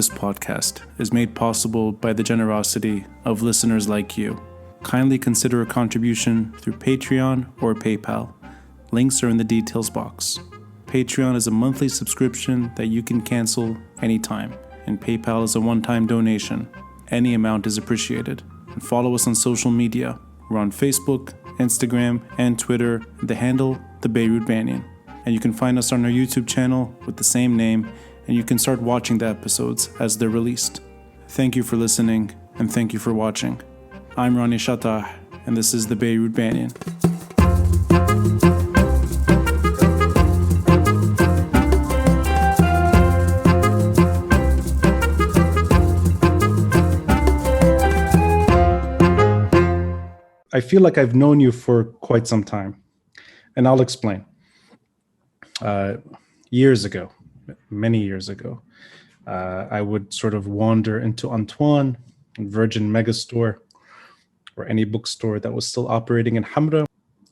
this podcast is made possible by the generosity of listeners like you. Kindly consider a contribution through Patreon or PayPal. Links are in the details box. Patreon is a monthly subscription that you can cancel anytime, and PayPal is a one-time donation. Any amount is appreciated. And follow us on social media. We're on Facebook, Instagram, and Twitter, the handle, the Beirut Banyan. And you can find us on our YouTube channel with the same name, and you can start watching the episodes as they're released. Thank you for listening, and thank you for watching. I'm Ronnie Shatah, and this is the Beirut Banyan. I feel like I've known you for quite some time, and I'll explain. Years ago, many years ago, I would sort of wander into Antoine, Virgin Megastore, or any bookstore that was still operating in Hamra.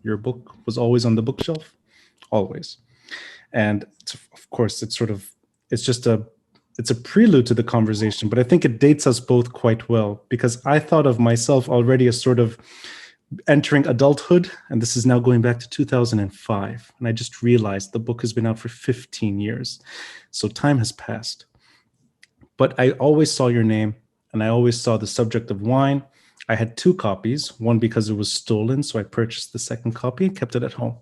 Your book was always on the bookshelf, always. And of course, it's a prelude to the conversation, but I think it dates us both quite well, because I thought of myself already as sort of entering adulthood, and this is now going back to 2005. And I just realized the book has been out for 15 years. So time has passed. But I always saw your name, and I always saw the subject of wine. I had 2 copies, one because it was stolen, so I purchased the second copy and kept it at home.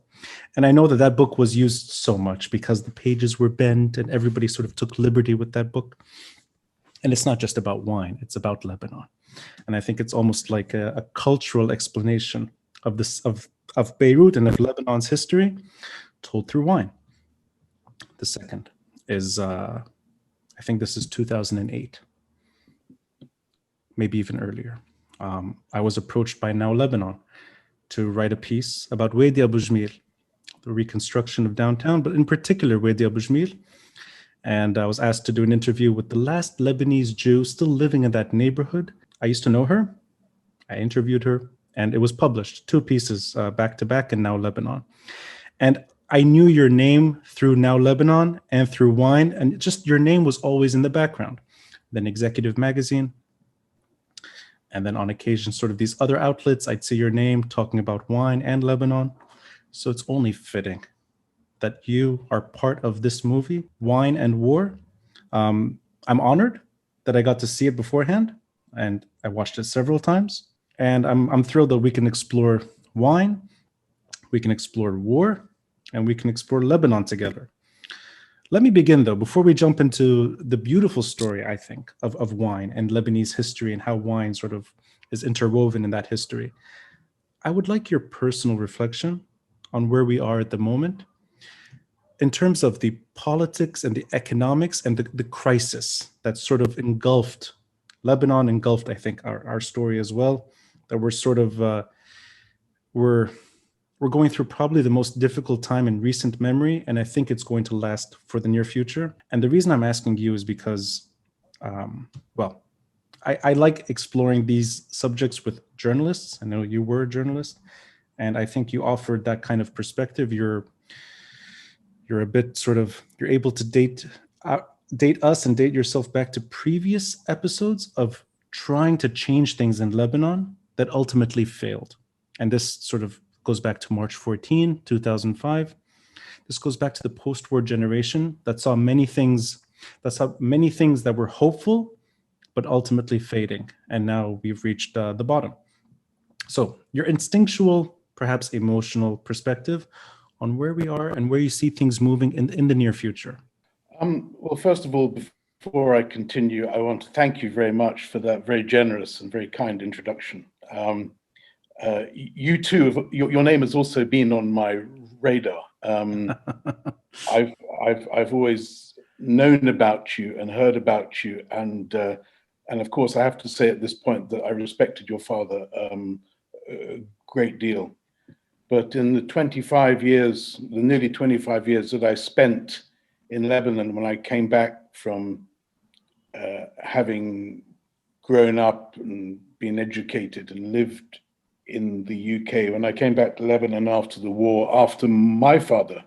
And I know that that book was used so much because the pages were bent and everybody sort of took liberty with that book. And it's not just about wine, it's about Lebanon. And I think it's almost like a cultural explanation of this of Beirut and of Lebanon's history told through wine. The second is, I think this is 2008, maybe even earlier. I was approached by Now Lebanon to write a piece about Wadi Abu Jmil, the reconstruction of downtown, but in particular Wadi Abu Jmil. And I was asked to do an interview with the last Lebanese Jew still living in that neighborhood. I used to know her. I interviewed her, and it was published, 2 pieces back to back in Now Lebanon. And I knew your name through Now Lebanon and through wine, and just your name was always in the background. Then Executive Magazine, and then on occasion, sort of these other outlets, I'd see your name talking about wine and Lebanon. So it's only fitting that you are part of this movie, Wine and War. I'm honored that I got to see it beforehand, and I watched it several times. And I'm thrilled that we can explore wine, we can explore war, and we can explore Lebanon together. Let me begin, though, before we jump into the beautiful story, I think, of wine and Lebanese history and how wine sort of is interwoven in that history. I would like your personal reflection on where we are at the moment in terms of the politics and the economics and the crisis that sort of engulfed Lebanon, engulfed, I think, our story as well, that we're sort of, we're going through probably the most difficult time in recent memory, and I think it's going to last for the near future. And the reason I'm asking you is because, I like exploring these subjects with journalists. I know you were a journalist, and I think you offered that kind of perspective. You're a bit sort of, you're able to date us and date yourself back to previous episodes of trying to change things in Lebanon that ultimately failed. And this sort of goes back to March 14, 2005. This goes back to the post-war generation that saw many things that were hopeful, but ultimately fading. And now we've reached the bottom. So your instinctual, perhaps emotional perspective on where we are and where you see things moving in the near future. Well, first of all, before I continue, I want to thank you very much for that very generous and very kind introduction. You too, your name has also been on my radar. I've always known about you and heard about you, and of course, I have to say at this point that I respected your father a great deal. But in the nearly 25 years that I spent in Lebanon, when I came back from having grown up and been educated and lived in the UK, when I came back to Lebanon after the war, after my father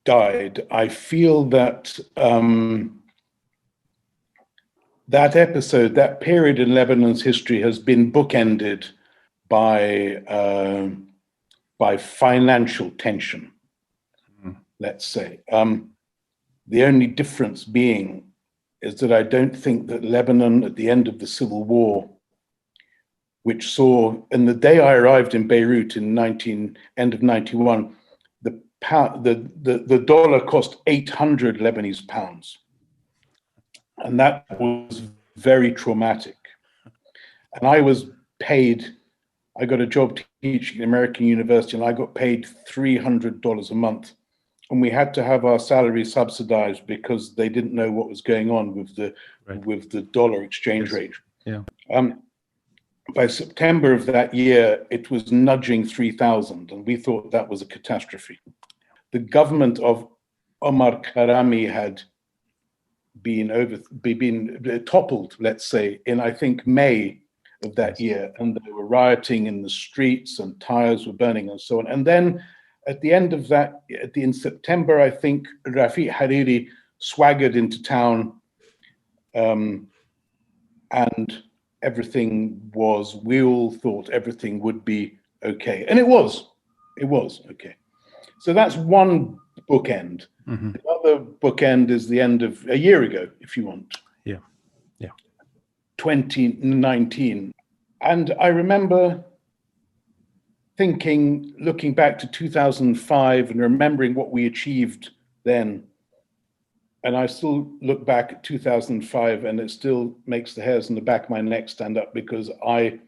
died, I feel that that episode, that period in Lebanon's history has been bookended by financial tension, let's say. The only difference being is that I don't think that Lebanon at the end of the Civil War, which saw, and the day I arrived in Beirut in end of 91, the dollar cost 800 Lebanese pounds. And that was very traumatic. And I was paid, I got a job teaching at American University, and I got paid $300 a month. And we had to have our salary subsidized because they didn't know what was going on with the dollar exchange rate. Yeah. By September of that year, it was nudging 3,000, and we thought that was a catastrophe. The government of Omar Karami had been toppled, let's say, in I think May of that year, and they were rioting in the streets, and tires were burning, and so on. And then at the end of that, in September, I think Rafiq Hariri swaggered into town, and we all thought everything would be okay. And it was okay. So that's one bookend. Mm-hmm. The other bookend is the end of a year ago, if you want. Yeah. 2019. And I remember thinking, looking back to 2005 and remembering what we achieved then. And I still look back at 2005 and it still makes the hairs on the back of my neck stand up, because I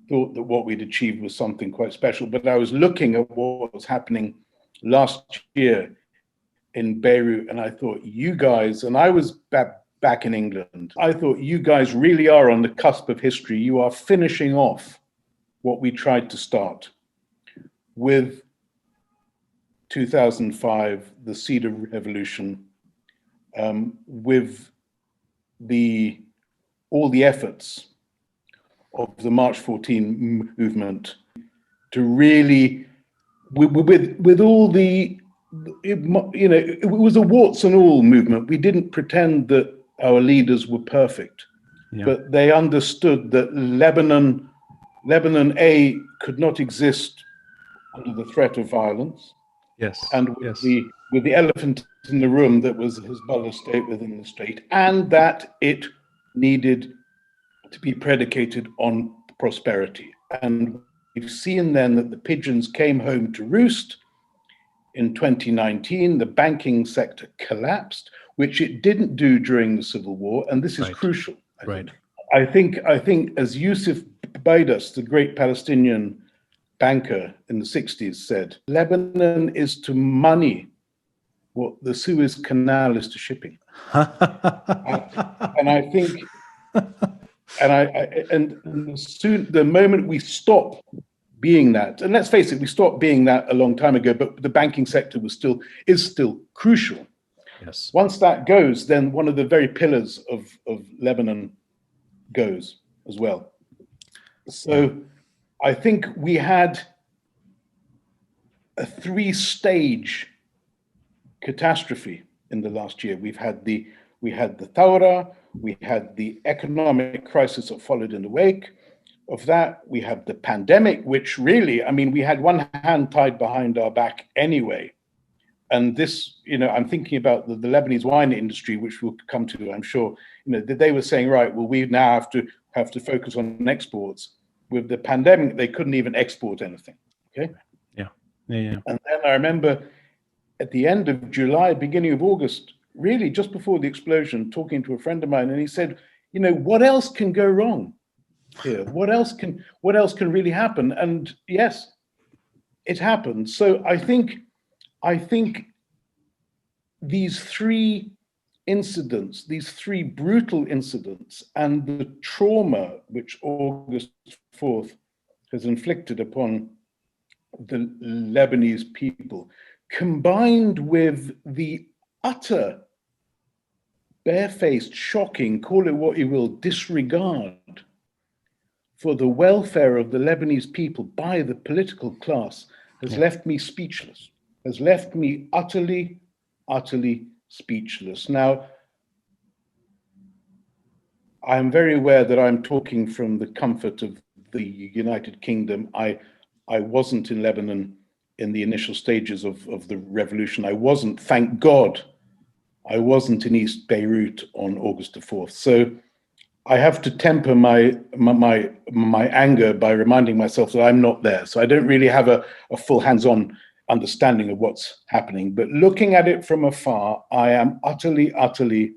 thought that what we'd achieved was something quite special. But I was looking at what was happening last year in Beirut, and I thought, you guys, and I was back in England, I thought, you guys really are on the cusp of history. You are finishing off what we tried to start with 2005, the Cedar Revolution, with all the efforts of the March 14 movement to really, with all the, it was a warts and all movement. We didn't pretend that our leaders were perfect, but they understood that Lebanon could not exist under the threat of violence. Yes. And with the elephant in the room that was Hezbollah state within the state, and that it needed to be predicated on prosperity. And we've seen then that the pigeons came home to roost. In 2019, the banking sector collapsed, which it didn't do during the Civil War, and this is crucial. I think as Yusuf Baidas, the great Palestinian banker in the 60s, said, Lebanon is to money what the Suez Canal is to shipping. And I think, soon, the moment we stop being that, and let's face it, we stopped being that a long time ago, but the banking sector is still crucial. Yes. Once that goes, then one of the very pillars of Lebanon goes as well. So I think we had a 3-stage catastrophe in the last year. We had the Thawra, we had the economic crisis that followed in the wake of that. We have the pandemic, which really, I mean, we had one hand tied behind our back anyway. And this, I'm thinking about the Lebanese wine industry, which we'll come to, I'm sure, that they were saying, right, well, we now have to focus on exports. With the pandemic, they couldn't even export anything. Okay. Yeah. And then I remember at the end of July, beginning of August, really just before the explosion, talking to a friend of mine, and he said, what else can go wrong here? What else can really happen? And yes, it happened. So I think these 3 incidents, these 3 brutal incidents, and the trauma which August 4th has inflicted upon the Lebanese people, combined with the utter barefaced, shocking, call it what you will, disregard for the welfare of the Lebanese people by the political class, has left me speechless, has left me utterly, utterly speechless. Now, I'm very aware that I'm talking from the comfort of the United Kingdom. I wasn't in Lebanon in the initial stages of the revolution. I wasn't, thank God, I wasn't in East Beirut on August the 4th. So I have to temper my anger by reminding myself that I'm not there. So I don't really have a full hands-on understanding of what's happening. But looking at it from afar, I am utterly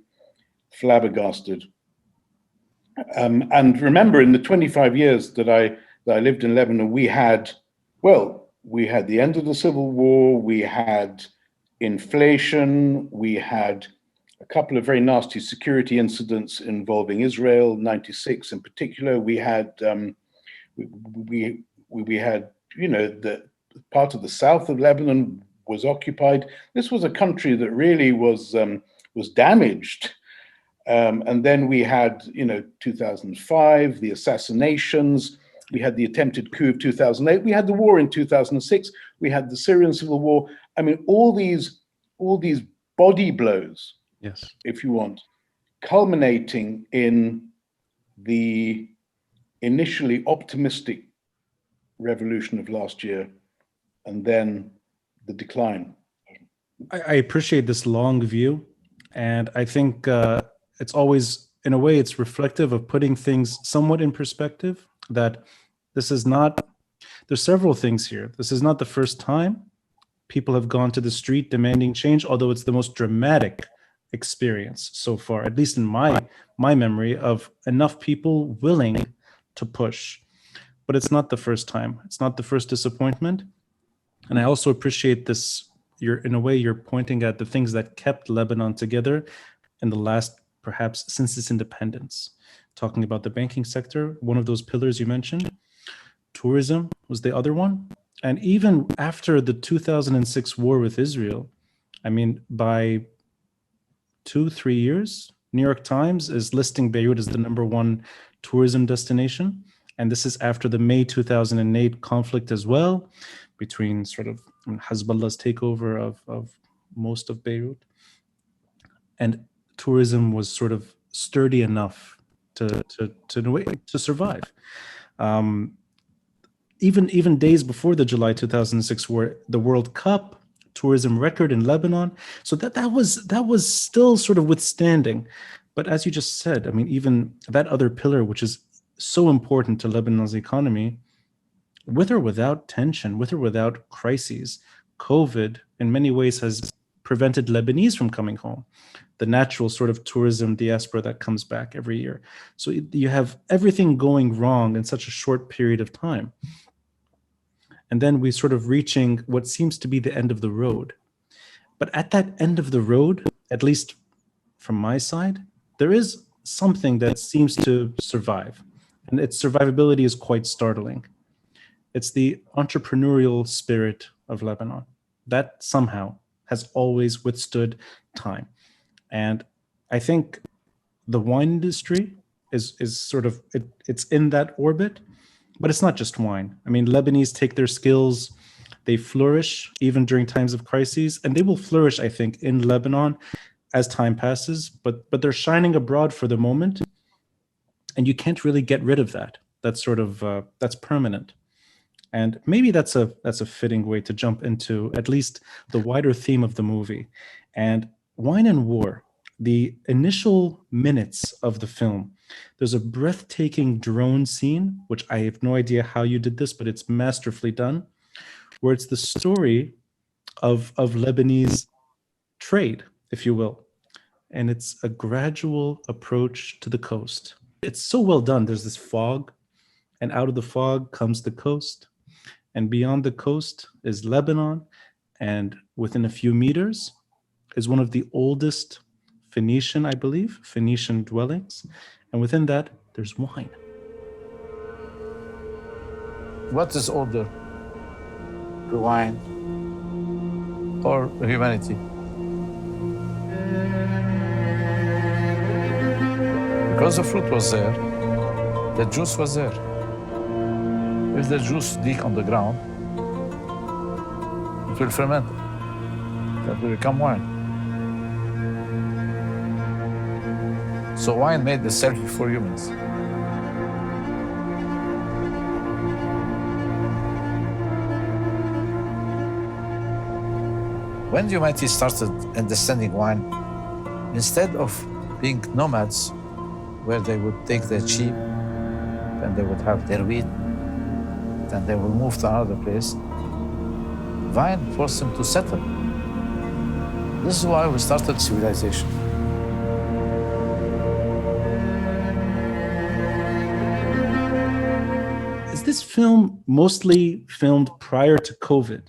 flabbergasted. And remember, in the 25 years that I lived in Lebanon, we had the end of the Civil War, we had inflation, we had a couple of very nasty security incidents involving Israel, 96 in particular. We had we had, the part of the south of Lebanon was occupied. This was a country that really was damaged. And then we had, 2005, the assassinations. We had the attempted coup of 2008. We had the war in 2006. We had the Syrian civil war. I mean, all these body blows, Yes, if you want, culminating in the initially optimistic revolution of last year, and then the decline. I appreciate this long view, and I think it's always, in a way, it's reflective of putting things somewhat in perspective, that this is not, there's several things here. This is not the first time people have gone to the street demanding change, although it's the most dramatic experience so far, at least in my memory, of enough people willing to push. But it's not the first time. It's not the first disappointment. And I also appreciate this, in a way, you're pointing at the things that kept Lebanon together in the last, perhaps since its independence. Talking about the banking sector, one of those pillars you mentioned. Tourism was the other one. And even after the 2006 war with Israel, I mean, by 2-3 years, New York Times is listing Beirut as the #1 tourism destination. And this is after the May 2008 conflict as well, between sort of Hezbollah's takeover of most of Beirut. And tourism was sort of sturdy enough to survive. Even days before the July 2006 war, the World Cup, tourism record in Lebanon. So that was still sort of withstanding. But as you just said, I mean, even that other pillar, which is so important to Lebanon's economy, with or without tension, with or without crises, COVID in many ways has prevented Lebanese from coming home, the natural sort of tourism diaspora that comes back every year. So you have everything going wrong in such a short period of time. And then we sort of reaching what seems to be the end of the road. But at that end of the road, at least from my side, there is something that seems to survive. And its survivability is quite startling. It's the entrepreneurial spirit of Lebanon that somehow has always withstood time. And I think the wine industry is sort of, it's in that orbit, but it's not just wine. I mean, Lebanese take their skills, they flourish even during times of crises, and they will flourish, I think, in Lebanon as time passes, but they're shining abroad for the moment. And you can't really get rid of that. That's sort of, that's permanent. And maybe that's a fitting way to jump into at least the wider theme of the movie. And Wine and War, the initial minutes of the film, there's a breathtaking drone scene, which I have no idea how you did this, but it's masterfully done, where it's the story of Lebanese trade, if you will. And it's a gradual approach to the coast. It's so well done. There's this fog, and out of the fog comes the coast. And beyond the coast is Lebanon. And within a few meters is one of the oldest Phoenician dwellings. And within that, there's wine. What is older? The wine. Or humanity? Because the fruit was there, the juice was there. If the juice leak on the ground, it will ferment. That will become wine. So wine made the selfie for humans. When humanity started understanding wine, instead of being nomads, where they would take their sheep, then they would have their wheat, then they will move to another place, wine forced them to settle. This is why we started civilization. Is this film mostly filmed prior to COVID?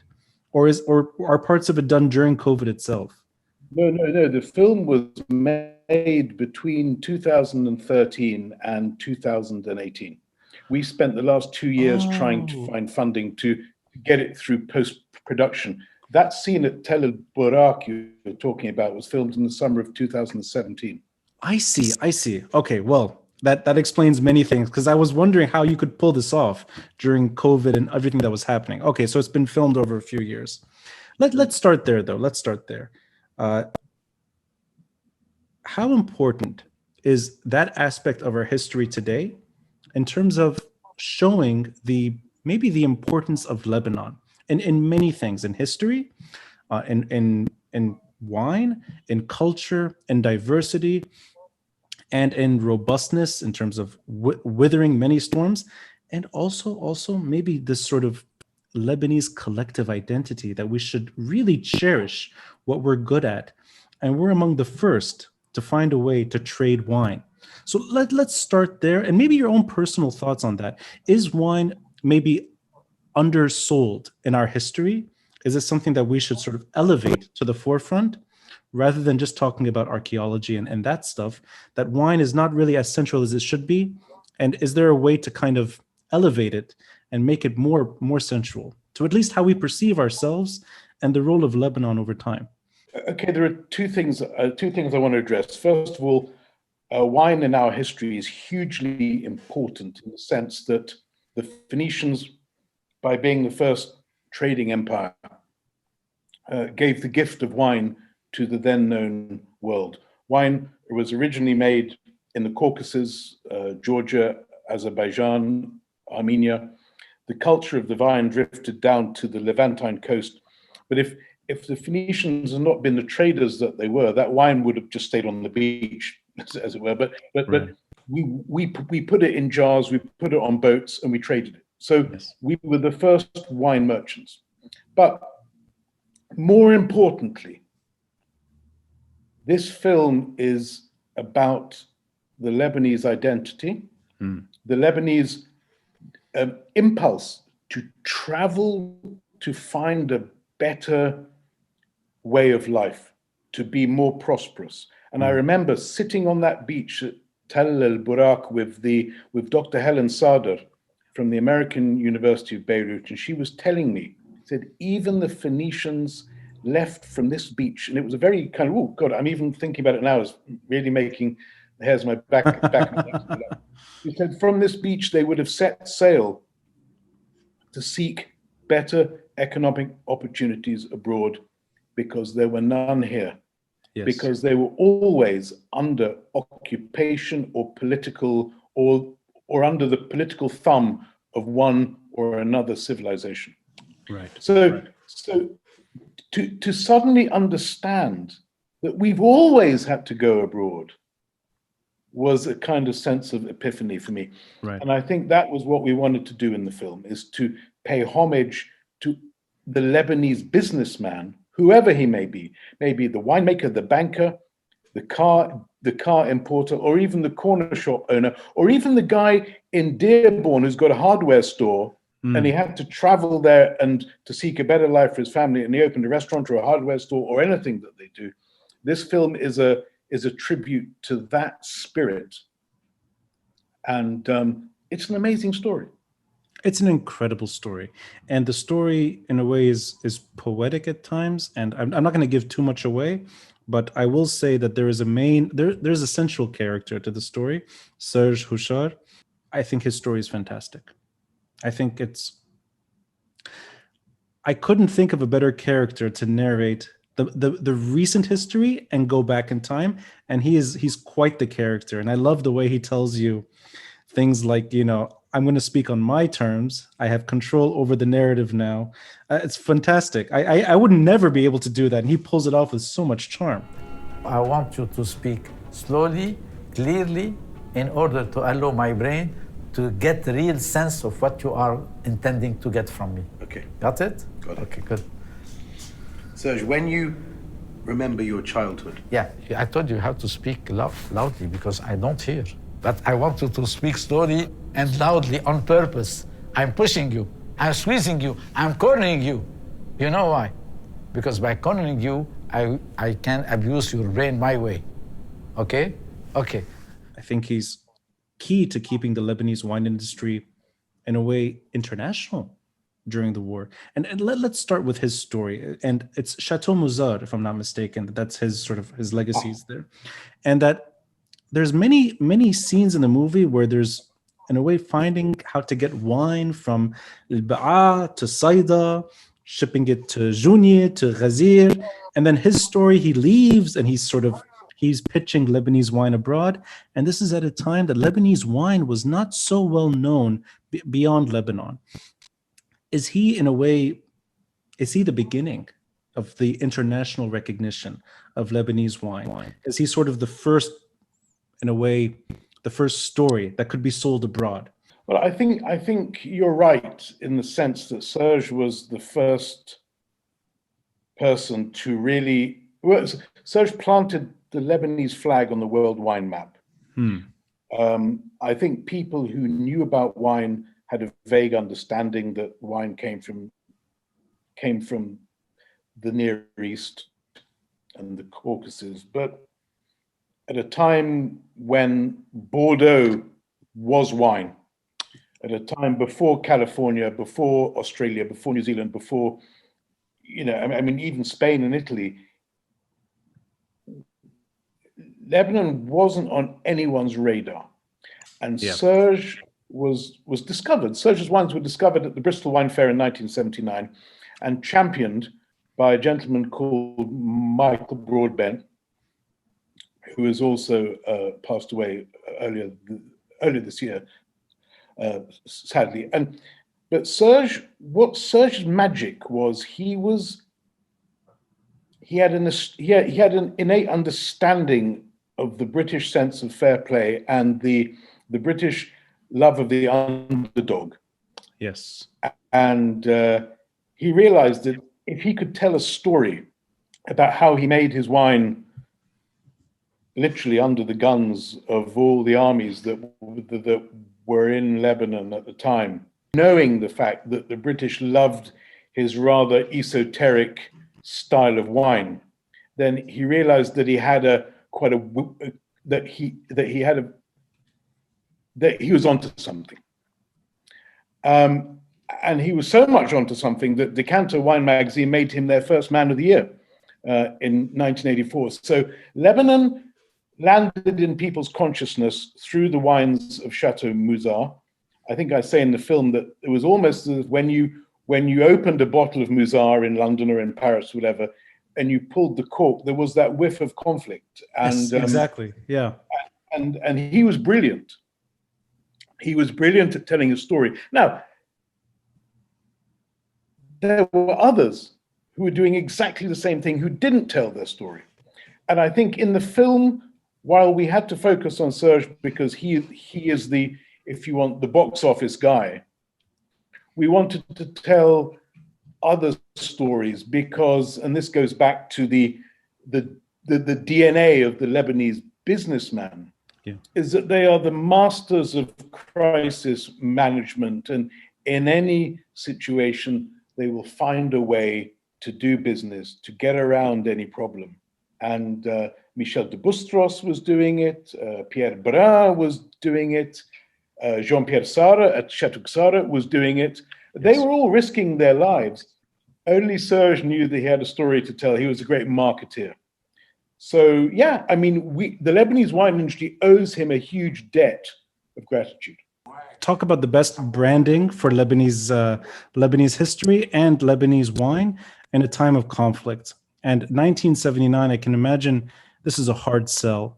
Or are parts of it done during COVID itself? No. The film was made between 2013 and 2018. We spent the last 2 years trying to find funding to get it through post-production. That scene at Tel El-Burak you're talking about was filmed in the summer of 2017. I see. Okay, well, that explains many things, because I was wondering how you could pull this off during COVID and everything that was happening. Okay, so it's been filmed over a few years. Let's start there, though. Let's start there. How important is that aspect of our history today in terms of showing maybe the importance of Lebanon in many things, in history, in wine, in culture, in diversity, and in robustness in terms of withering many storms, and also maybe this sort of Lebanese collective identity that we should really cherish what we're good at. And we're among the first to find a way to trade wine. So let's start there, and maybe your own personal thoughts on that. Is wine maybe undersold in our history? Is it something that we should sort of elevate to the forefront, rather than just talking about archaeology and that stuff, that wine is not really as central as it should be? And is there a way to kind of elevate it and make it more central to at least how we perceive ourselves and the role of Lebanon over time? Okay, there are two things I want to address. First of all, wine in our history is hugely important in the sense that the Phoenicians, by being the first trading empire, gave the gift of wine to the then known world. Wine was originally made in the Caucasus, Georgia, Azerbaijan, Armenia. The culture of the vine drifted down to the Levantine coast. But if the Phoenicians had not been the traders that they were, that wine would have just stayed on the beach, as it were. But Right. we put it in jars, we put it on boats, and we traded it. So Yes. we were the first wine merchants. But more importantly, this film is about the Lebanese identity, the Lebanese impulse to travel to find a better way of life, to be more prosperous. And I remember sitting on that beach at Tel El-Burak with Dr. Helen Sadr from the American University of Beirut, and she was telling me, said, even the Phoenicians left from this beach, and it was a very kind of, oh God, I'm even thinking about it now, it's really making the hairs on my back. He said, from this beach, they would have set sail to seek better economic opportunities abroad, because there were none here. Yes. Because they were always under occupation or political or under the political thumb of one or another civilization. Right. So to suddenly understand that we've always had to go abroad was a kind of sense of epiphany for me. Right. And I think that was what we wanted to do in the film, is to pay homage to the Lebanese businessman, whoever he may be the winemaker, the banker, the car importer, or even the corner shop owner, or even the guy in Dearborn who's got a hardware store and he had to travel there and to seek a better life for his family, and he opened a restaurant or a hardware store or anything that they do. This film is a tribute to that spirit, and it's an amazing story. It's an incredible story, and the story in a way is poetic at times, and I'm not going to give too much away, but I will say that there is there's a central character to the story, Serge Hochar. I think his story is fantastic. I couldn't think of a better character to narrate the recent history and go back in time. And he's quite the character. And I love the way he tells you things like, I'm going to speak on my terms. I have control over the narrative now. It's fantastic. I would never be able to do that. And he pulls it off with so much charm. I want you to speak slowly, clearly, in order to allow my brain to get the real sense of what you are intending to get from me. Okay. Got it? Got it. Okay, good. Serge, when you remember your childhood, Yeah, I told you how to speak loudly because I don't hear. But I want you to speak slowly and loudly on purpose. I'm pushing you. I'm squeezing you. I'm cornering you. You know why? Because by cornering you, I can abuse your brain my way. Okay? Okay. I think he's key to keeping the Lebanese wine industry, in a way, international during the war. And let's start with his story. And it's Chateau Mouzar, if I'm not mistaken. That's his legacies there. And that there's many scenes in the movie where there's, in a way, finding how to get wine from Al-Ba'a to Saida, shipping it to Jounieh, to Ghazir. And then his story, he leaves and he's pitching Lebanese wine abroad. And this is at a time that Lebanese wine was not so well known beyond Lebanon. Is he, in a way, the beginning of the international recognition of Lebanese wine? Is he sort of the first, in a way, the first story that could be sold abroad? Well, I think you're right in the sense that Serge was the first person to really. Serge planted the Lebanese flag on the world wine map. I think people who knew about wine had a vague understanding that wine came from the Near East and the Caucasus, but at a time when Bordeaux was wine, at a time before California, before Australia, before New Zealand, before, even Spain and Italy, Lebanon wasn't on anyone's radar. And yeah. Serge was discovered. Serge's wines were discovered at the Bristol Wine Fair in 1979 and championed by a gentleman called Michael Broadbent, who has also passed away earlier this year, sadly. But Serge's magic was he had an innate understanding of the British sense of fair play and the British love of the underdog. Yes. And he realized that if he could tell a story about how he made his wine literally under the guns of all the armies that were in Lebanon at the time, knowing the fact that the British loved his rather esoteric style of wine, then he realized that he was onto something. And he was so much onto something that Decanter Wine Magazine made him their first Man of the Year in 1984. So Lebanon landed in people's consciousness through the wines of Chateau Mouzar. I think I say in the film that it was almost as when you opened a bottle of Mouzar in London or in Paris, whatever, and you pulled the cork, there was that whiff of conflict. And yes, exactly. Yeah. And he was brilliant. He was brilliant at telling a story. Now, there were others who were doing exactly the same thing who didn't tell their story. And I think in the film, while we had to focus on Serge because he is the, if you want, the box office guy, we wanted to tell other stories because, and this goes back to the DNA of the Lebanese businessman, is that they are the masters of crisis management, and in any situation, they will find a way to do business, to get around any problem. And Michel de Bustros was doing it, Pierre Brun was doing it, Jean-Pierre Sarre at Chateau Sarre was doing it. They were all risking their lives. Only Serge knew that he had a story to tell. He was a great marketeer. So yeah, I mean, the Lebanese wine industry owes him a huge debt of gratitude. Talk about the best branding for Lebanese history and Lebanese wine in a time of conflict. And 1979, I can imagine this is a hard sell.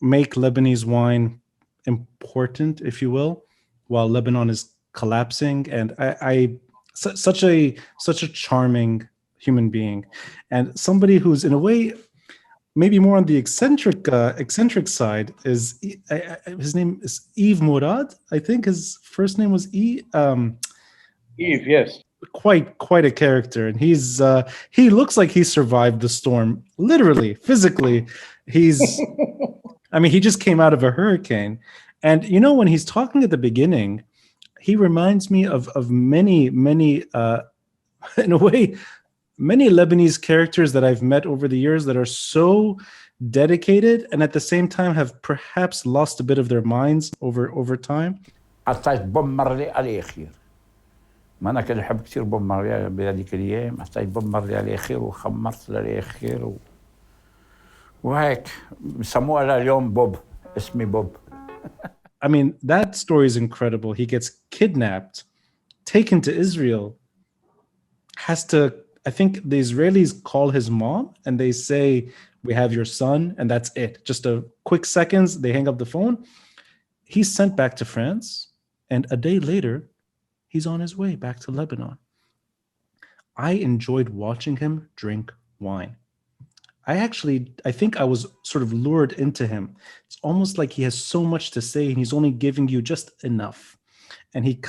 Make Lebanese wine important, if you will, while Lebanon is collapsing. And such a charming human being, and somebody who's in a way maybe more on the eccentric side is his name is Yves Mourad. I think his first name was Yves, yes. Quite a character, and he looks like he survived the storm, literally, physically. He just came out of a hurricane. And when he's talking at the beginning, he reminds me of many in a way, many Lebanese characters that I've met over the years that are so dedicated and at the same time have perhaps lost a bit of their minds over time. عطيت بوم مرلي على الأخير. ما أنا كنت أحب كثير بوم مرلي بهذيك الأيام. عطيت بوم مرلي على الأخير وخمرت للأخير وهيك بسموها اليوم بوب. اسمي بوب. I mean, that story is incredible. He gets kidnapped, taken to Israel, I think the Israelis call his mom and they say, "We have your son," and that's it. Just a quick seconds, they hang up the phone. He's sent back to France, and a day later, he's on his way back to Lebanon. I enjoyed watching him drink wine. I think I was sort of lured into him. It's almost like he has so much to say and he's only giving you just enough. And he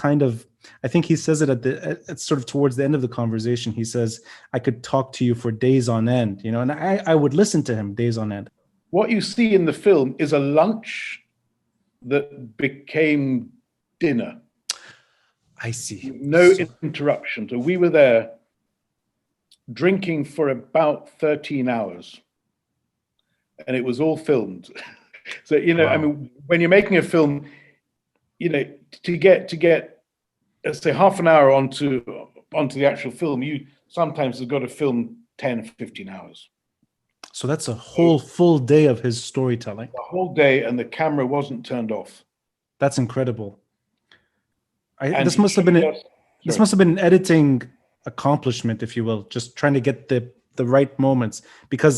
I think he says it at sort of towards the end of the conversation. He says, "I could talk to you for days on end," and I would listen to him days on end. What you see in the film is a lunch that became dinner. I see. No interruption. So we were there drinking for about 13 hours and it was all filmed. So, wow. When you're making a film, to get let's say half an hour onto the actual film, you sometimes have got to film 10, 15 hours. So that's a whole full day of his storytelling. The whole day, and the camera wasn't turned off. That's incredible. This must have been an editing accomplishment, if you will, just trying to get the right moments. Because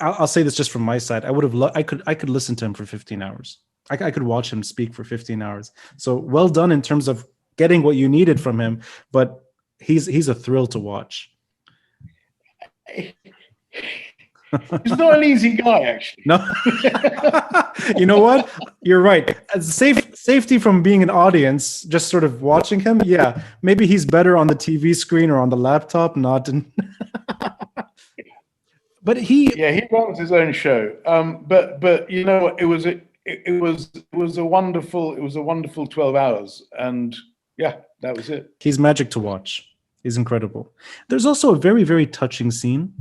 I'll say this just from my side, I could listen to him for 15 hours. I could watch him speak for 15 hours. So well done in terms of getting what you needed from him, but he's a thrill to watch. He's not an easy guy, actually. No. You know what? You're right. Safety from being an audience, just sort of watching him. Yeah, maybe he's better on the TV screen or on the laptop, not in. But he runs his own show. But it was a wonderful 12 hours, and yeah, that was it. He's magic to watch. He's incredible. There's also a very, very touching scene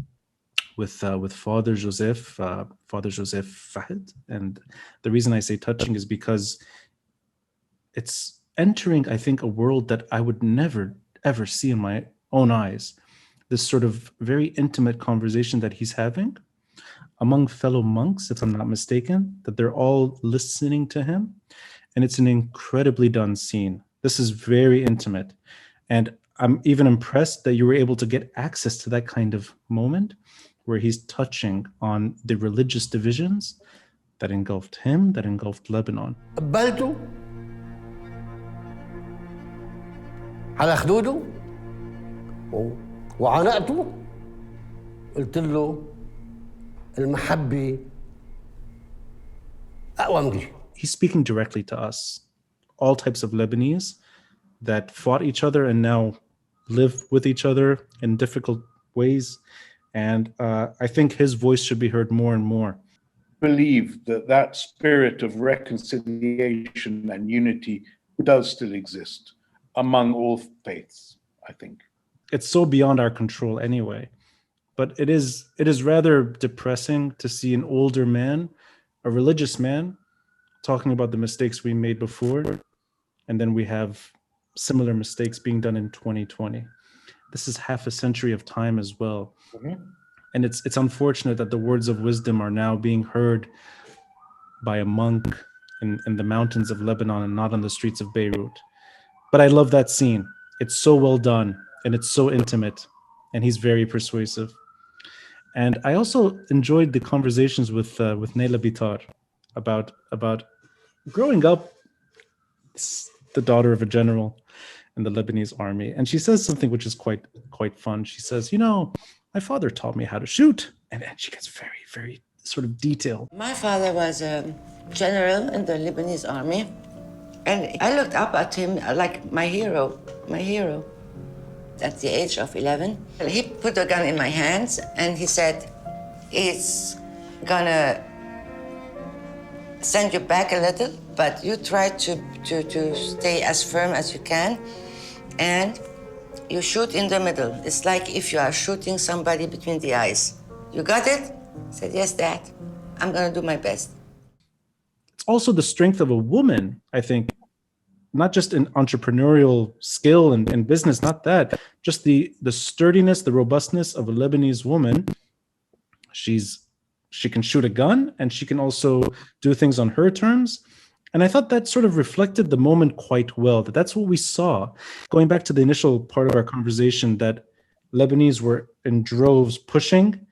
with Father Joseph Fahed, and the reason I say touching is because it's entering, I think, a world that I would never ever see in my own eyes. This sort of very intimate conversation that he's having among fellow monks, if I'm not mistaken, that they're all listening to him, and it's an incredibly done scene. This is very intimate, and I'm even impressed that you were able to get access to that kind of moment where he's touching on the religious divisions that engulfed him, that engulfed Lebanon. قبلته على خدوده وعانقته قلت له المحبة أقوى من دي. He's speaking directly to us, all types of Lebanese that fought each other and now live with each other in difficult ways. And I think his voice should be heard more and more. Believe that spirit of reconciliation and unity does still exist among all faiths, I think. It's so beyond our control anyway. But it is rather depressing to see an older man, a religious man, talking about the mistakes we made before, and then we have similar mistakes being done in 2020. This is half a century of time as well. Mm-hmm. And it's unfortunate that the words of wisdom are now being heard by a monk in the mountains of Lebanon and not on the streets of Beirut. But I love that scene. It's so well done and it's so intimate, and he's very persuasive. And I also enjoyed the conversations with Neila Bitar about growing up, the daughter of a general in the Lebanese army. And she says something which is quite fun. She says, my father taught me how to shoot. And she gets very, very sort of detailed. My father was a general in the Lebanese army. And I looked up at him like my hero. At the age of 11, he put a gun in my hands and he said, it's gonna send you back a little, but you try to stay as firm as you can, and you shoot in the middle. It's like if you are shooting somebody between the eyes. You got it? I said, yes, Dad. I'm gonna do my best. It's also the strength of a woman, I think, not just in entrepreneurial skill and business, not that, just the sturdiness, the robustness of a Lebanese woman. She can shoot a gun and she can also do things on her terms. And I thought that sort of reflected the moment quite well, that's what we saw. Going back to the initial part of our conversation, that Lebanese were in droves pushing.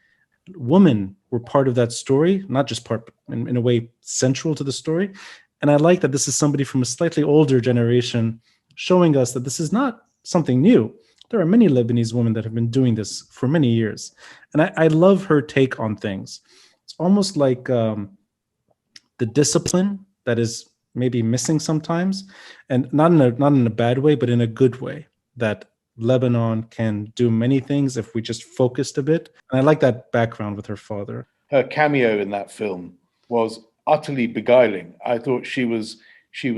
Women were part of that story, not just part, in a way, central to the story. And I like that this is somebody from a slightly older generation showing us that this is not something new. There are many Lebanese women that have been doing this for many years. And I love her take on things. It's almost like the discipline that is maybe missing sometimes, and not in a bad way, but in a good way, that Lebanon can do many things if we just focused a bit. And I like that background with her father. Her cameo in that film was utterly beguiling. I thought she was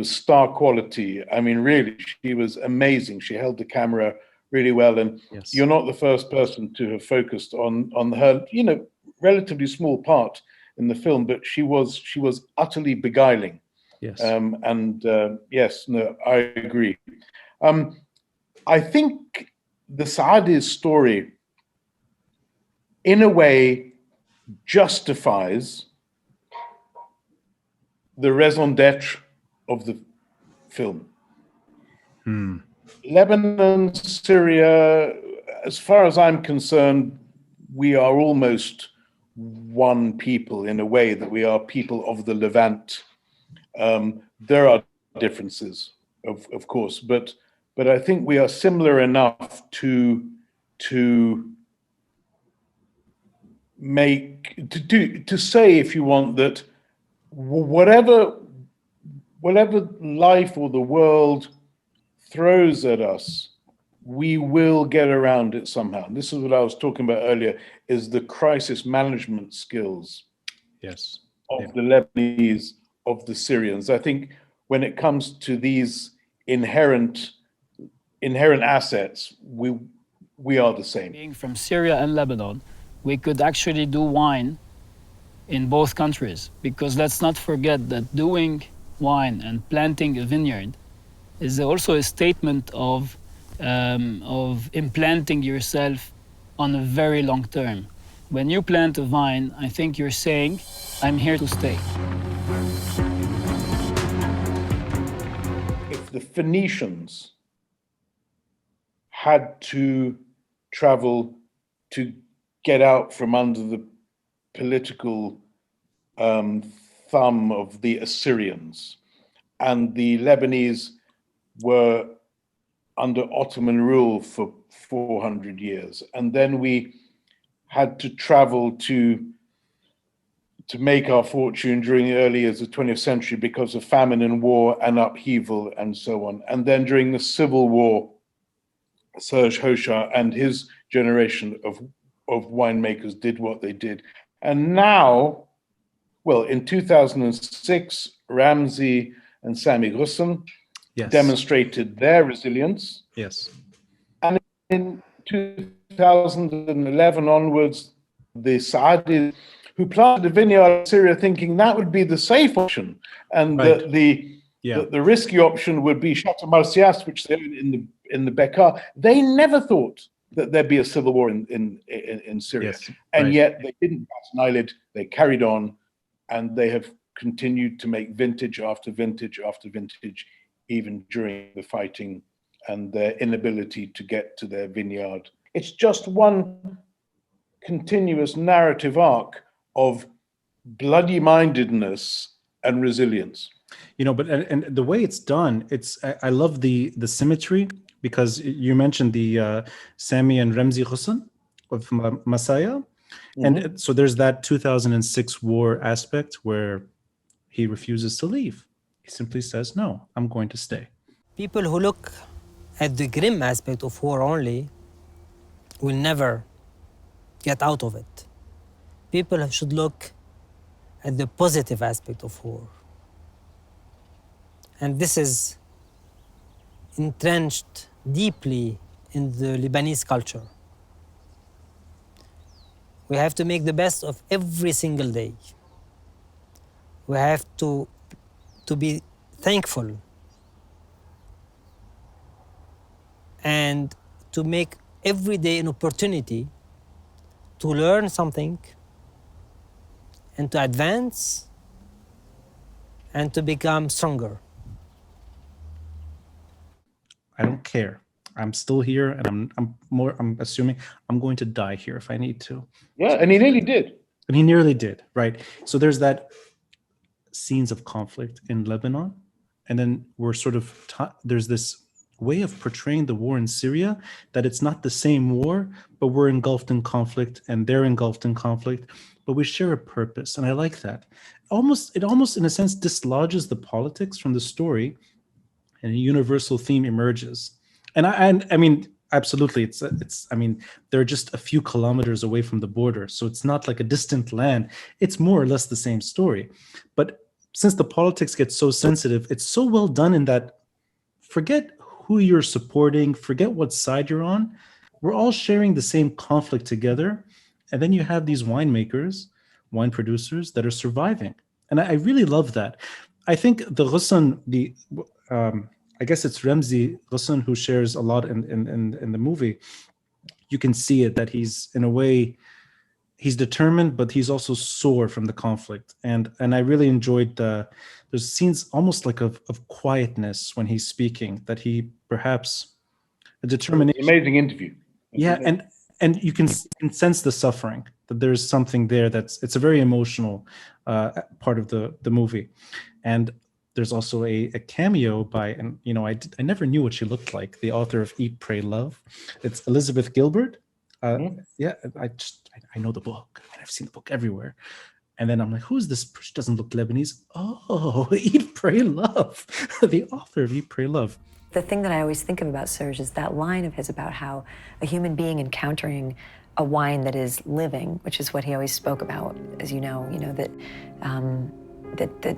star quality. I mean, really, she was amazing. She held the camera really well. And Yes. You're not the first person to have focused on her, relatively small part in the film, but she was utterly beguiling. Yes. Yes, no, I agree. I think the Saadé's story, in a way, justifies the raison d'être of the film. Lebanon, Syria, as far as I'm concerned, we are almost one people in a way that we are people of the Levant. There are differences, of course, but I think we are similar enough to say, if you want, that whatever life or the world throws at us, we will get around it somehow. And this is what I was talking about earlier, is the crisis management skills Yes. of the Lebanese, of the Syrians. I think when it comes to these inherent assets, we are the same. Being from Syria and Lebanon, we could actually do wine in both countries, because let's not forget that doing wine and planting a vineyard is also a statement of implanting yourself on a very long term. When you plant a vine, I think you're saying, I'm here to stay. If the Phoenicians had to travel to get out from under the political thumb of the Assyrians, and the Lebanese were under Ottoman rule for 400 years, and then we had to travel to make our fortune during the early years of the 20th century because of famine and war and upheaval and so on. And then during the Civil War, Serge Hochar and his generation of winemakers did what they did. And now, well, in 2006, Ramzi and Sami Ghosn demonstrated their resilience. Yes. And in 2011 onwards, the Saadis, who planted a vineyard in Syria thinking that would be the safe option, and Right. the risky option would be Chateau Marcias, which they own in the Bekaa. They never thought that there'd be a civil war in Syria. Yes, and right. yet they didn't bat an eyelid. They carried on, and they have continued to make vintage after vintage after vintage, even during the fighting and their inability to get to their vineyard. It's just one continuous narrative arc of bloody-mindedness and resilience. You know, but and the way it's done, I love the symmetry, because you mentioned the Sami and Ramzi Ghosn of Masaya, and so there's that 2006 war aspect where he refuses to leave. He simply says, "No, I'm going to stay." People who look at the grim aspect of war only will never get out of it. People should look at the positive aspect of war. And this is entrenched deeply in the Lebanese culture. We have to make the best of every single day. We have to be thankful and to make every day an opportunity to learn something and to advance and to become stronger. I don't care. I'm still here, and I'm assuming I'm going to die here if I need to. Yeah, and he nearly did. And he nearly did, right? So there's that scenes of conflict in Lebanon, and then we're sort of there's this way of portraying the war in Syria that it's not the same war, but we're engulfed in conflict and they're engulfed in conflict, but we share a purpose, and I like that. It almost in a sense dislodges the politics from the story, and a universal theme emerges. And I mean, absolutely, it's I mean, they're just a few kilometers away from the border, so it's not like a distant land. It's more or less the same story. But since the politics get so sensitive, it's so well done in that forget who you're supporting, forget what side you're on. We're all sharing the same conflict together. And then you have these winemakers, wine producers that are surviving. And I really love that. I think the Ghosn, I guess it's Ramzi Ghosn who shares a lot in the movie. You can see it that he's, in a way, he's determined, but he's also sore from the conflict. And I really enjoyed there's scenes almost like of quietness when he's speaking, that he perhaps a determination. Amazing interview. Yeah, and you can sense the suffering, that there's something there it's a very emotional part of the movie. And there's also a cameo by, and you know, I never knew what she looked like, the author of Eat, Pray, Love. It's Elizabeth Gilbert. Yeah, I know the book. I've seen the book everywhere. And then I'm like, who's this? She doesn't look Lebanese. Oh, Eat, Pray, Love. The author of Eat, Pray, Love. The thing that I always think of about Serge is that line of his about how a human being encountering a wine that is living, which is what he always spoke about, as you know, that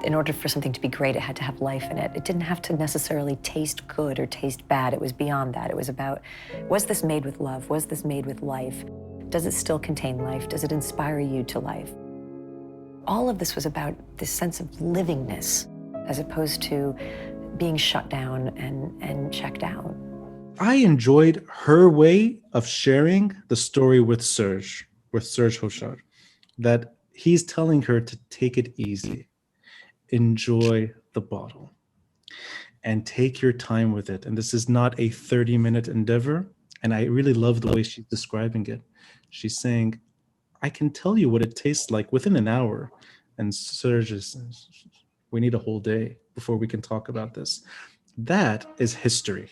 in order for something to be great, it had to have life in it. It didn't have to necessarily taste good or taste bad. It was beyond that. It was about, was this made with love? Was this made with life? Does it still contain life? Does it inspire you to life? All of this was about this sense of livingness, as opposed to being shut down and checked out. I enjoyed her way of sharing the story with Serge Hochar, that he's telling her to take it easy, enjoy the bottle, and take your time with it. And this is not a 30-minute endeavor. And I really love the way she's describing it. She's saying, I can tell you what it tastes like within an hour. And Serge says, we need a whole day before we can talk about this. That is history.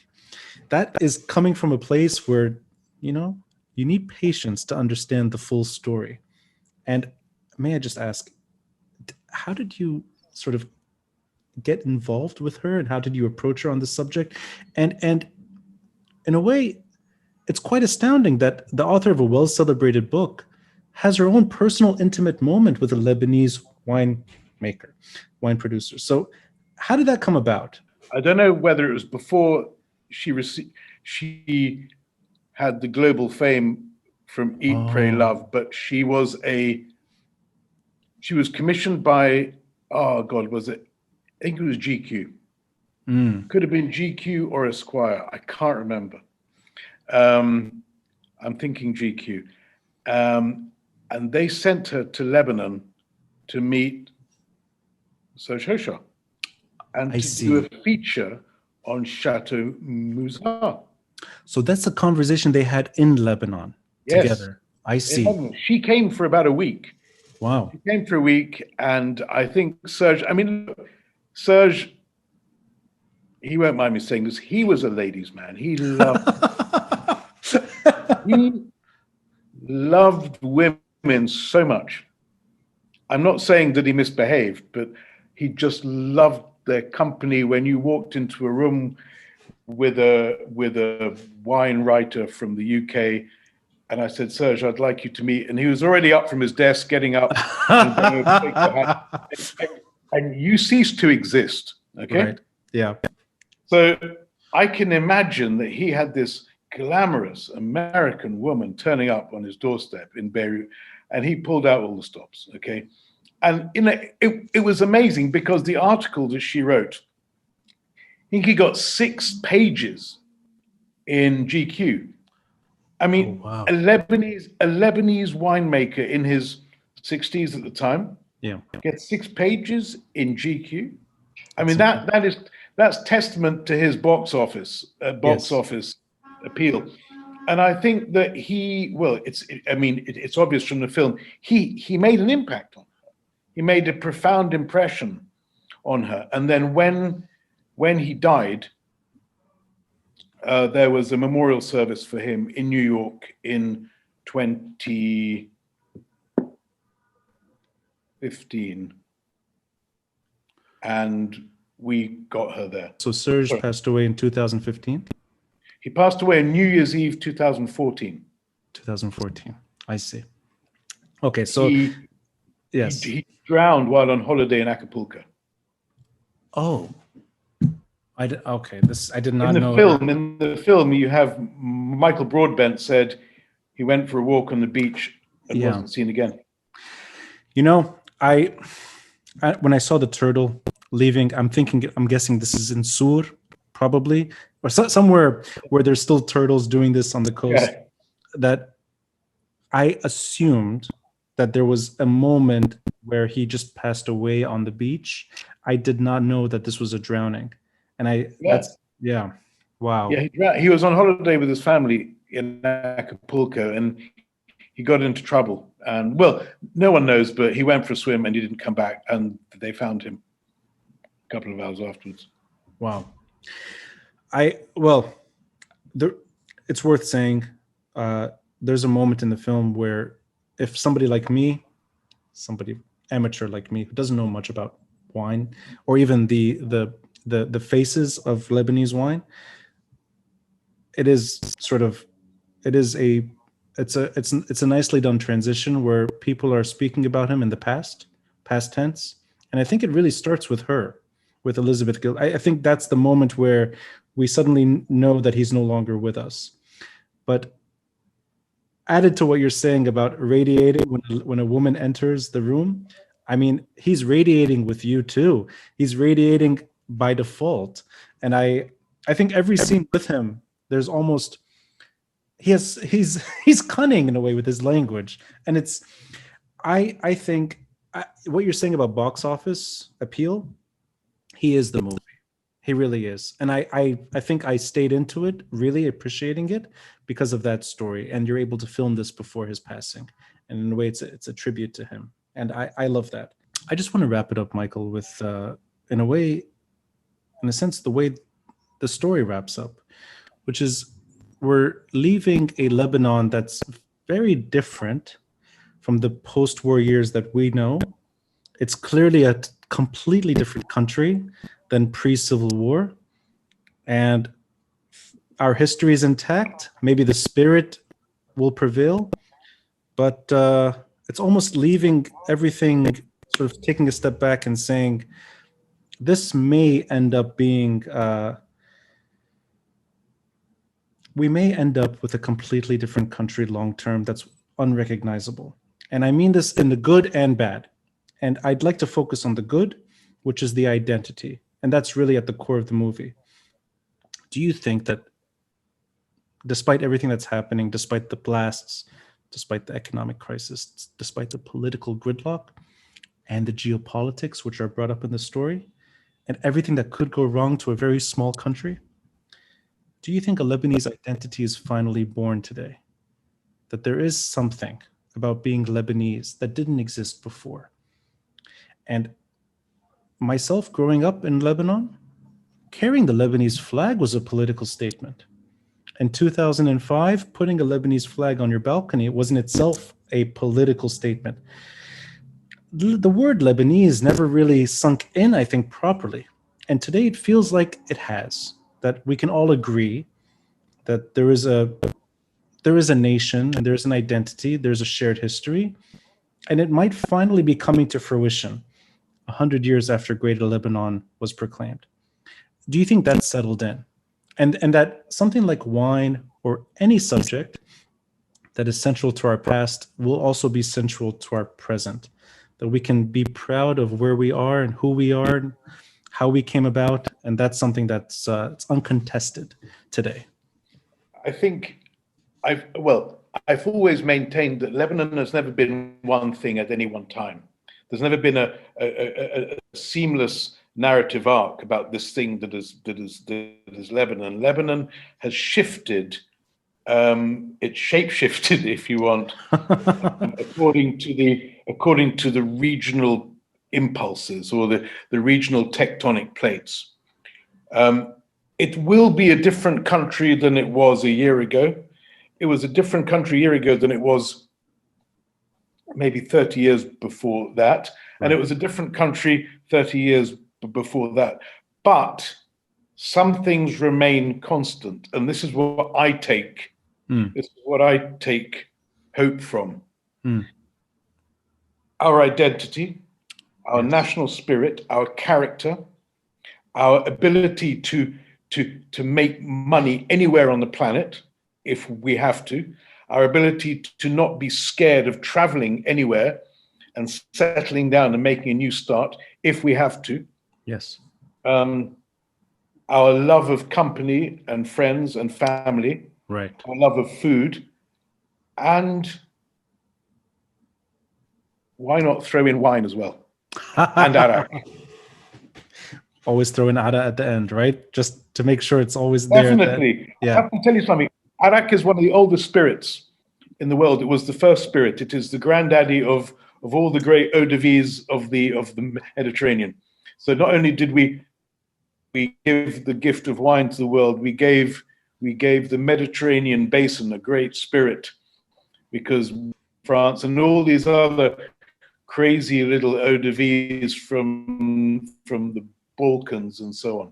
That is coming from a place where, you need patience to understand the full story. And may I just ask, how did you sort of get involved with her, and how did you approach her on this subject? And in a way, it's quite astounding that the author of a well-celebrated book has her own personal, intimate moment with a Lebanese wine producer. So how did that come about? I don't know whether it was before she had the global fame from Eat, Pray, Love, but she was commissioned by, was it? I think it was GQ. Could have been GQ or Esquire. I can't remember. I'm thinking GQ. And they sent her to Lebanon to meet Serge Hochar and do a feature on Chateau Moussard. So that's a conversation they had in Lebanon together. I see. She came for about a week. Wow. She came for a week, and I think Serge, Serge, he won't mind me saying this, he was a ladies' man. He loved women so much. I'm not saying that he misbehaved, but he just loved their company. When you walked into a room with a wine writer from the UK, and I said, Serge, I'd like you to meet, and he was already up from his desk, getting up, and going to shake your hand. And you ceased to exist. Okay. Right. Yeah. So I can imagine that he had this glamorous American woman turning up on his doorstep in Beirut, and he pulled out all the stops. Okay. And it was amazing, because the article that she wrote, I think he got 6 pages in GQ. I mean, oh, wow. a Lebanese winemaker in his 60s at the time, gets 6 pages in GQ. I mean, that's testament to his box office appeal. And I think that it's obvious from the film, he made an impact on her. He made a profound impression on her. And then when he died, there was a memorial service for him in New York in 2015. And we got her there. So Serge passed away in 2015? He passed away on New Year's Eve 2014. 2014. I see. Okay, so yes. He drowned while on holiday in Acapulco. Oh. I did not know. In the film, you have Michael Broadbent said he went for a walk on the beach and wasn't seen again. You know, I when I saw the turtle leaving, I'm guessing this is in Sur, probably, or somewhere where there's still turtles doing this on the coast. Yeah. That I assumed that there was a moment where he just passed away on the beach. I did not know that this was a drowning. And wow. Yeah, he was on holiday with his family in Acapulco, and he got into trouble. And no one knows, but he went for a swim and he didn't come back, and they found him a couple of hours afterwards. Wow. It's worth saying, there's a moment in the film where if somebody like me, somebody amateur like me who doesn't know much about wine, or even the faces of Lebanese wine, it's a nicely done transition where people are speaking about him in the past tense, and I think it really starts with her, with Elizabeth Gilbert. I think that's the moment where we suddenly know that he's no longer with us. But added to what you're saying about radiating when a woman enters the room, I mean, he's radiating with you too. He's radiating by default. And I think every scene with him, there's almost he's cunning in a way with his language. And I think what you're saying about box office appeal, he is the movie. He really is. And I think I stayed into it, really appreciating it because of that story. And you're able to film this before his passing. And in a way, it's a tribute to him. And I love that. I just want to wrap it up, Michael, with, in a sense, the way the story wraps up, which is we're leaving a Lebanon that's very different from the post-war years that we know. It's clearly a completely different country than pre-Civil War. And our history is intact. Maybe the spirit will prevail, but it's almost leaving everything, sort of taking a step back and saying, this may end up being, we may end up with a completely different country long-term that's unrecognizable. And I mean this in the good and bad. And I'd like to focus on the good, which is the identity. And that's really at the core of the movie. Do you think that despite everything that's happening, despite the blasts, despite the economic crisis, despite the political gridlock and the geopolitics, which are brought up in the story, and everything that could go wrong to a very small country, do you think a Lebanese identity is finally born today? that there is something about being Lebanese that didn't exist before. And myself growing up in Lebanon, carrying the Lebanese flag was a political statement. In 2005, putting a Lebanese flag on your balcony was in itself a political statement. The word Lebanese never really sunk in, I think, properly. And today it feels like it has, that we can all agree that there is a nation and there's an identity, there's a shared history, and it might finally be coming to fruition 100 years after Greater Lebanon was proclaimed. Do you think that's settled in? And that something like wine or any subject that is central to our past will also be central to our present, that we can be proud of where we are and who we are and how we came about, and that's something that's it's uncontested today. I think I've always maintained that Lebanon has never been one thing at any one time. There's never been a seamless narrative arc about this thing that is Lebanon. Lebanon has shifted, it shape-shifted, if you want, according to the regional impulses or the regional tectonic plates. It will be a different country than it was a year ago. It was a different country a year ago than it was maybe 30 years before that. And it was a different country 30 years before that. But some things remain constant. And this is what I take. This is what I take hope from. Our identity, our national spirit, our character, our ability to make money anywhere on the planet, if we have to, our ability to not be scared of traveling anywhere and settling down and making a new start, if we have to. Yes. Our love of company and friends and family. Right. Our love of food. And why not throw in wine as well? And arak. Always throw in Ada at the end, right? Just to make sure it's always there. Definitely. I have to tell you something. Arak is one of the oldest spirits in the world. It was the first spirit. It is the granddaddy of all the great eau de vies of the Mediterranean. So not only did we give the gift of wine to the world, we gave the Mediterranean basin a great spirit, because France and all these other crazy little eau de vies from the Balkans and so on.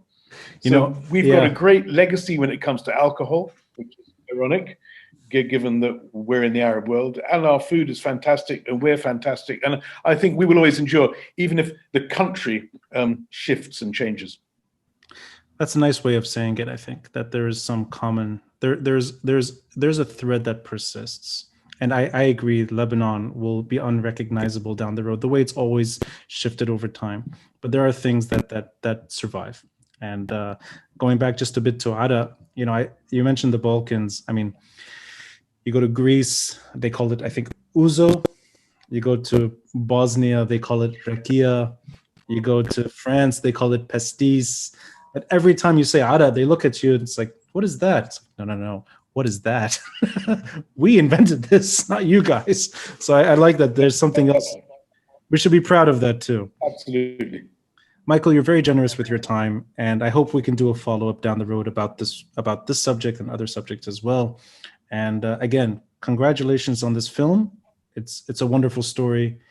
We've got a great legacy when it comes to alcohol, which is ironic, given that we're in the Arab world, and our food is fantastic and we're fantastic. And I think we will always endure, even if the country shifts and changes. That's a nice way of saying it. I think that there is some common, there's a thread that persists. And I agree, Lebanon will be unrecognizable down the road, the way it's always shifted over time. But there are things that survive. And going back just a bit to Ada, you mentioned the Balkans. I mean, you go to Greece, they call it, I think, ouzo. You go to Bosnia, they call it rakia. You go to France, they call it pastis. But every time you say Ada, they look at you and it's like, what is that? It's like, no. What is that? We invented this, not you guys. So I like that there's something else. We should be proud of that too. Absolutely. Michael, you're very generous with your time, and I hope we can do a follow-up down the road about this subject and other subjects as well. And again, congratulations on this film. It's a wonderful story,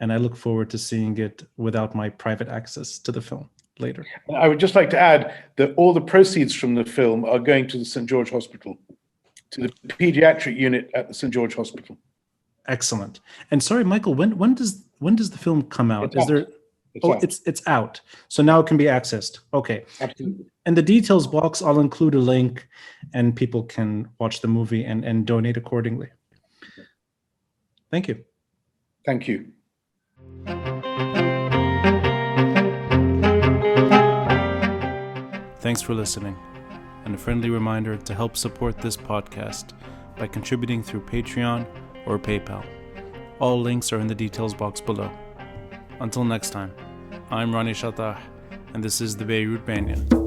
and I look forward to seeing it without my private access to the film later. I would just like to add that all the proceeds from the film are going to the St. George Hospital, to the pediatric unit at the St. George Hospital. Excellent. And sorry, Michael, when does the film come out? It's out. So now it can be accessed. Okay. Absolutely. And the details box, I'll include a link, and people can watch the movie and donate accordingly. Thank you. Thank you. Thanks for listening, and a friendly reminder to help support this podcast by contributing through Patreon or PayPal. All links are in the details box below. Until next time, I'm Ronnie Shatah, and this is the Beirut Banyan.